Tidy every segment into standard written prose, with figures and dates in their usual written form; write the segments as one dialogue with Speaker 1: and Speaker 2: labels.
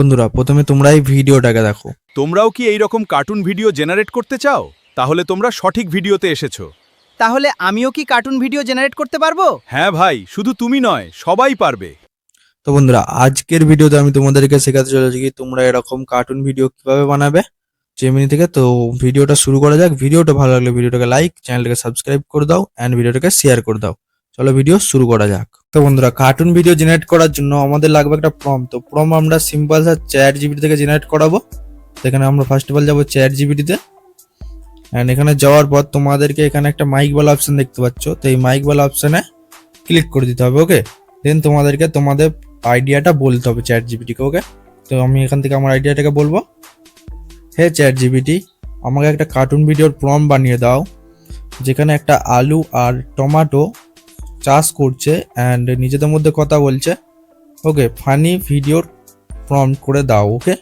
Speaker 1: বন্ধুরা প্রথমে তোমরা এই ভিডিওটাকে দেখো।
Speaker 2: তোমরাও কি এই রকম কার্টুন ভিডিও জেনারেট করতে চাও? তাহলে তোমরা সঠিক ভিডিওতে এসেছো।
Speaker 3: তাহলে আমিও কি কার্টুন ভিডিও জেনারেট করতে পারবো?
Speaker 2: হ্যাঁ ভাই, শুধু তুমি নয়, সবাই পারবে।
Speaker 1: তো বন্ধুরা আজকের ভিডিওতে আমি তোমাদেরকে শেখাতে চলেছি কি তোমরা এরকম কার্টুন ভিডিও কিভাবে বানাবে জেমিনি থেকে। তো ভিডিওটা শুরু করা যাক। ভিডিওটা ভালো লাগলে ভিডিওটাকে লাইক, চ্যানেলটাকে সাবস্ক্রাইব করে দাও এন্ড ভিডিওটাকে শেয়ার করে দাও। চলো ভিডিও শুরু করা যাক। তো বন্ধুরা কার্টুন ভিডিও জেনারেট করার জন্য আমাদের লাগবে একটা প্রম্পট। তো প্রম্পট আমরা সিম্পল চ্যাট জিপিটি থেকে জেনারেট করাবো। এখানে আমরা ফার্স্ট অফ অল যাবো চ্যাট জিপিটিতে এন্ড এখানে যাওয়ার পর তোমাদেরকে এখানে একটা মাইক বলা অপশন দেখতে পাচ্ছ। তো এই মাইক বলা অপশনে ক্লিক করে দিতে হবে। ওকে, দেন তোমাদেরকে তোমাদের আইডিয়াটা বলতে হবে চ্যাট জিপিটিকে। ওকে, তো আমি এখান থেকে আমার আইডিয়াটাকে বলবো, হে চ্যাট জিপিটি আমাকে একটা কার্টুন ভিডিওর প্রম্পট বানিয়ে দাও যেখানে একটা আলু আর টমেটো চাষ করছে অ্যান্ড নিজেদের মধ্যে কথা বলছে। ওকে, ফানি ভিডিওর প্রম্পট করে দাও। ওকে,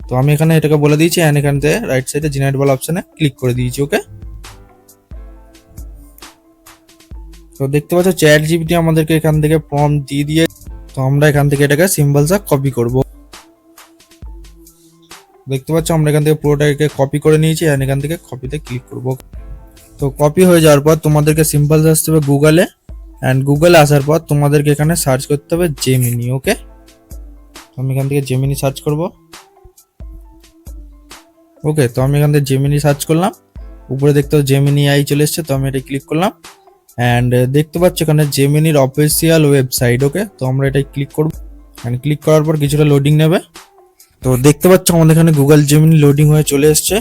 Speaker 1: তো আমি এখানে এটাকে বলে দিয়েছি অ্যান্ড এখান থেকে রাইট সাইডে জেনারেট বলা অপশনে ক্লিক করে দিয়েছি। ওকে, তো দেখতে পাচ্ছ চ্যাট জিপিটি আমাদেরকে এখান থেকে প্রম্পট দিয়ে দিয়ে, তো আমরা এখান থেকে এটাকে সিম্বলসা কপি করব। দেখতে পাচ্ছ আমরা এখান থেকে পুরোটাকে কপি করে নিয়েছি এন্ড এখান থেকে কপিতে ক্লিক করব। তো কপি হয়ে যাওয়ার পর তোমাদেরকে সিম্বলস আসতে হবে গুগলে এন্ড গুগলে আসার পর তোমাদেরকে এখানে সার্চ করতে হবে জেমিনি। ওকে, তো আমি এখান থেকে জেমিনি সার্চ করব। ওকে, তো আমি এখান থেকে জেমিনি সার্চ করলাম। উপরে দেখতে পাচ্ছ জেমিনি আই চলে এসেছে। তো আমি এটা ক্লিক করলাম এন্ড দেখতে পাচ্ছ এখানে জেমিনির অফিসিয়াল ওয়েবসাইট। ওকে, তো আমরা এটাই ক্লিক করব এন্ড ক্লিক করার পর কিছুটা লোডিং নেবে। তো দেখতে পাচ্ছ আমাদের এখানে গুগল জেমিনি লোডিং হয়ে চলে এসছে।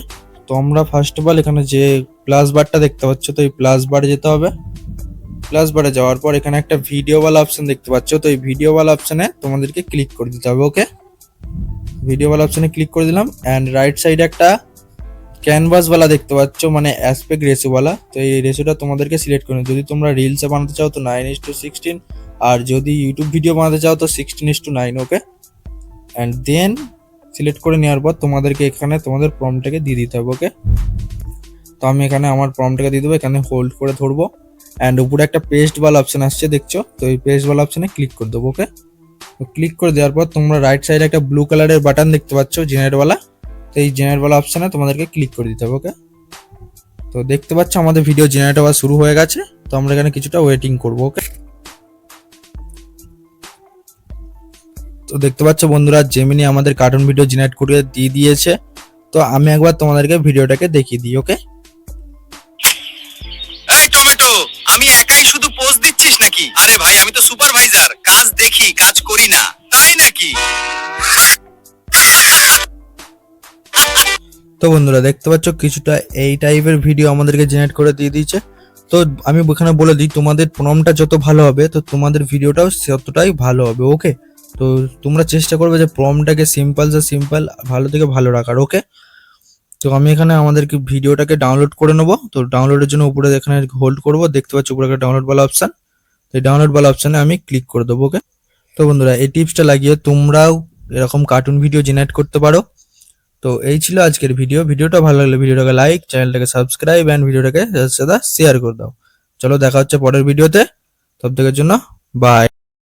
Speaker 1: তো আমরা ফার্স্ট অফ অল এখানে যে প্লাস বারটা দেখতে পাচ্ছ, তো এই প্লাস বারে যেতে হবে। প্লাস বারে যাওয়ার পর এখানে একটা ভিডিওওয়ালা অপশন দেখতে পাচ্ছ। তো এই ভিডিওওয়ালা অপশনে তোমাদেরকে ক্লিক করে দিতে হবে। ওকে, ভিডিওওয়ালা অপশনে ক্লিক করে দিলাম এন্ড রাইট সাইডে একটা ক্যানভাসওয়ালা দেখতে পাচ্ছ, মানে অ্যাসপেক্ট রেশিওওয়ালা। তো এই রেশিওটা তোমাদেরকে সিলেক্ট করে নিতে। যদি তোমরা রিলসে বানাতে চাও তো 9:16 আর যদি ইউটিউব ভিডিও বানাতে চাও তো 16:9। ওকে, এন্ড দেন সিলেক্ট করে নেওয়ার পর তোমাদেরকে এখানে তোমাদের প্রম্পটটাকে দিয়ে দিতে হবে। ওকে, তো আমি এখানে আমার প্রম্পটটাকে দিয়ে দেবো, এখানে হোল্ড করে ধরবো অ্যান্ড উপরে একটা পেস্ট ওয়ালা অপশন আসছে দেখছো। তো এই পেস্ট ওয়ালা অপশনে ক্লিক করে দেবো। ওকে, তো ক্লিক করে দেওয়ার পর তোমরা রাইট সাইডে একটা ব্লু কালারের বাটন দেখতে পাচ্ছ জেনারেট ওয়ালা। তো এই জেনারেট ওয়ালা অপশনে তোমাদেরকে ক্লিক করে দিতে হবে। ওকে, তো দেখতে পাচ্ছ আমাদের ভিডিও জেনারেট হওয়া শুরু হয়ে গেছে। তো আমরা এখানে কিছুটা ওয়েটিং করবো। ওকে, তো দেখতে পাচ্ছ বন্ধুরা জেমিনি আমাদের কার্টুন ভিডিও জেনারেট করে দিয়ে দিয়েছে। তো আমি একবার তোমাদেরকে ভিডিওটাকে দেখিয়ে দিই। ওকে,
Speaker 4: এই টমেটো, আমি একাই শুধু পোজ দিচ্ছিস নাকি? আরে ভাই, আমি তো সুপারভাইজার, কাজ দেখি কাজ করি না, তাই নাকি?
Speaker 1: তো বন্ধুরা দেখতে পাচ্ছ কিছুটা এই টাইপের ভিডিও আমাদেরকে জেনারেট করে দিয়ে দিয়েছে। তো আমি এখানে বলে দিই তোমাদের প্রম্পটটা যত ভালো হবে তো তোমাদের ভিডিওটাও ততটাই ভালো হবে। ওকে, তো তোমরা চেষ্টা করবে যে প্রম্পটটাকে সিম্পল ভালো থেকে ভালো রাখার। ওকে, তো আমি এখানে আমাদেরকে ভিডিওটাকে ডাউনলোড করে নেবো। তো ডাউনলোডের জন্য উপরে এখানে হোল্ড করব, দেখতে পাচ্ছ উপরে একটা ডাউনলোড বলা অপশন। তো এই ডাউনলোড বলা অপশনে আমি ক্লিক করে দেবো। ওকে, তো বন্ধুরা এই টিপসটা লাগিয়ে তোমরাও এরকম কার্টুন ভিডিও জেনারেট করতে পারো। তো এই ছিল আজকের ভিডিও। ভিডিওটা ভালো লাগলে ভিডিওটাকে লাইক, চ্যানেলটাকে সাবস্ক্রাইব এন্ড ভিডিওটাকে শেয়ার করে দাও। চলো দেখা হচ্ছে পরের ভিডিওতে, ততক্ষণের জন্য বাই।